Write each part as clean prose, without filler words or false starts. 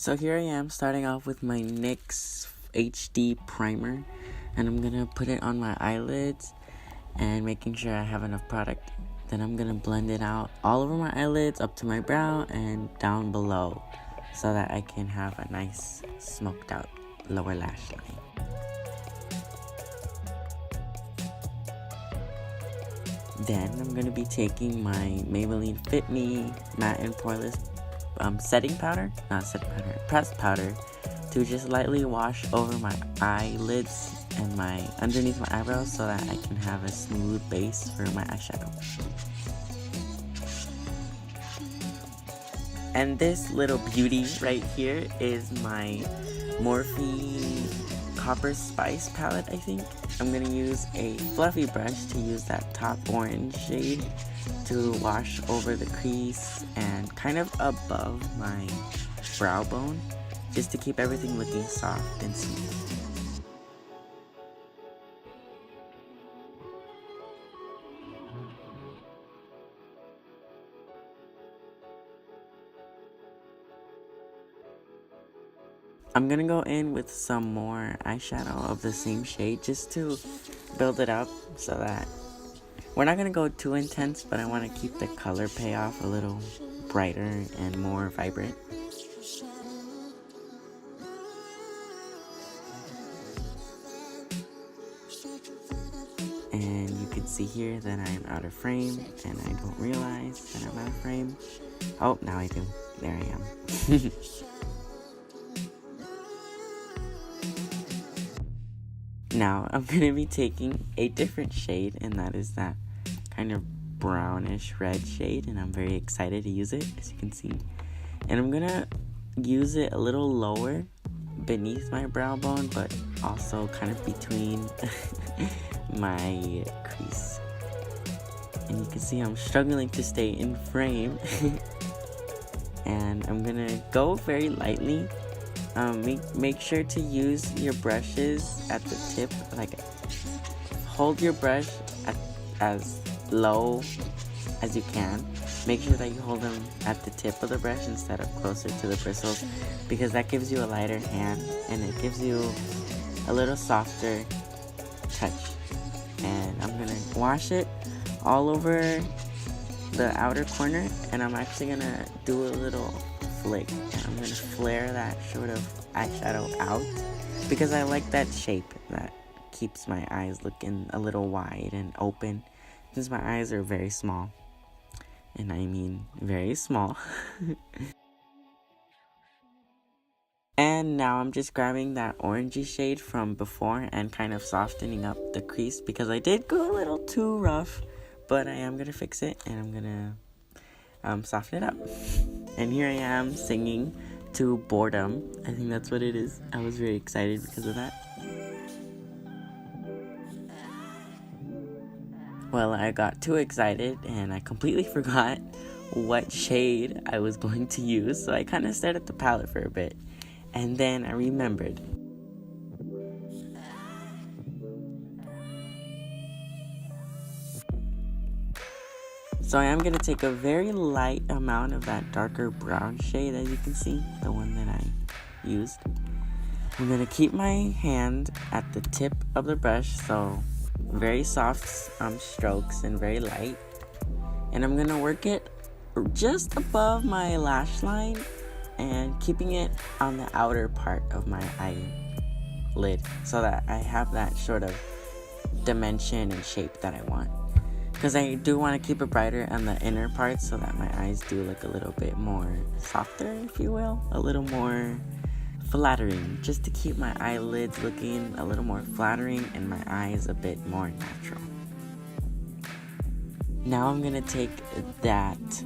So here I am starting off with my NYX HD primer, and I'm gonna put it on my eyelids and making sure I have enough product. Then I'm gonna blend it out all over my eyelids, up to my brow and down below, so that I can have a nice smoked out lower lash line. Then I'm gonna be taking my Maybelline Fit Me Matte and Poreless pressed powder to just lightly wash over my eyelids and my underneath my eyebrows so that I can have a smooth base for my eyeshadow. And this little beauty right here is my Morphe Copper Spice palette, I think. I'm gonna use a fluffy brush to use that top orange shade to wash over the crease and kind of above my brow bone, just to keep everything looking soft and smooth. I'm gonna go in with some more eyeshadow of the same shade just to build it up so that we're not gonna go too intense, but I want to keep the color payoff a little brighter and more vibrant. And you can see here that I am out of frame, and I don't realize that I'm out of frame. Oh, now I do. There I am. Now I'm going to be taking a different shade, and that is that kind of brownish red shade, and I'm very excited to use it, as you can see. And I'm going to use it a little lower beneath my brow bone, but also kind of between my crease. And you can see I'm struggling to stay in frame. And I'm going to go very lightly. Make sure to use your brushes at the tip, like hold your brush as low as you can. Make sure that you hold them at the tip of the brush instead of closer to the bristles, because that gives you a lighter hand and it gives you a little softer touch. And I'm gonna wash it all over the outer corner, and I'm actually gonna do a little flick, and I'm gonna flare that sort of eyeshadow out because I like that shape that keeps my eyes looking a little wide and open, since my eyes are very small, and I mean very small. And now I'm just grabbing that orangey shade from before and kind of softening up the crease, because I did go a little too rough, but I am gonna fix it, and I'm gonna soften it up. And here I am singing to Boredom. I think that's what it is. I was very excited because of that. Well, I got too excited and I completely forgot what shade I was going to use, so I kind of stared at the palette for a bit, and then I remembered. So I am going to take a very light amount of that darker brown shade, as you can see, the one that I used. I'm going to keep my hand at the tip of the brush, so very soft strokes and very light. And I'm going to work it just above my lash line and keeping it on the outer part of my eyelid so that I have that sort of dimension and shape that I want. Because I do want to keep it brighter on the inner part so that my eyes do look a little bit more softer, if you will. A little more flattering, just to keep my eyelids looking a little more flattering and my eyes a bit more natural. Now I'm going to take that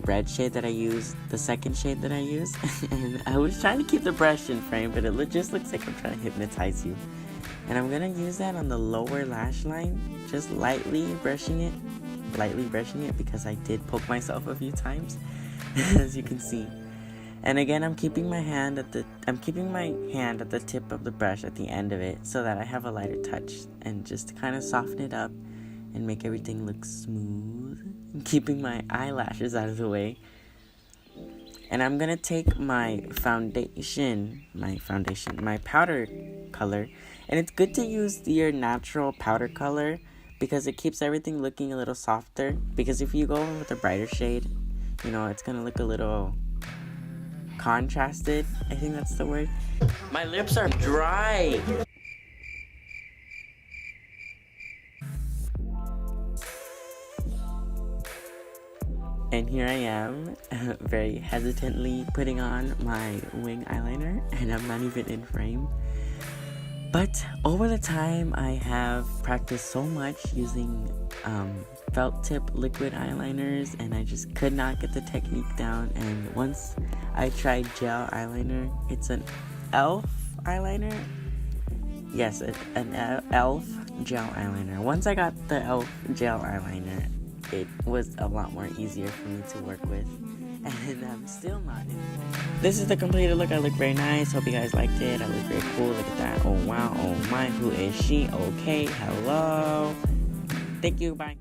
red shade that I used, the second shade that I used, and I was trying to keep the brush in frame, but it just looks like I'm trying to hypnotize you. And I'm going to use that on the lower lash line, just lightly brushing it because I did poke myself a few times, as you can see. And again, I'm keeping my hand at the tip of the brush at the end of it so that I have a lighter touch, and just to kind of soften it up and make everything look smooth, and keeping my eyelashes out of the way. And I'm gonna take my powder color. And it's good to use your natural powder color because it keeps everything looking a little softer. Because if you go in with a brighter shade, you know, it's gonna look a little contrasted. I think that's the word. My lips are dry. And here I am, very hesitantly putting on my wing eyeliner, and I'm not even in frame. But over the time, I have practiced so much using felt tip liquid eyeliners, and I just could not get the technique down. And once I tried gel eyeliner, it's an e.l.f. eyeliner. Yes, an e.l.f. gel eyeliner. Once I got the e.l.f. gel eyeliner, it was a lot more easier for me to work with, and I'm still not in it. This is the completed look. I look very nice. Hope you guys liked it. I look very cool. Look at that. Oh wow, oh my, who is she? Okay, hello. Thank you, bye.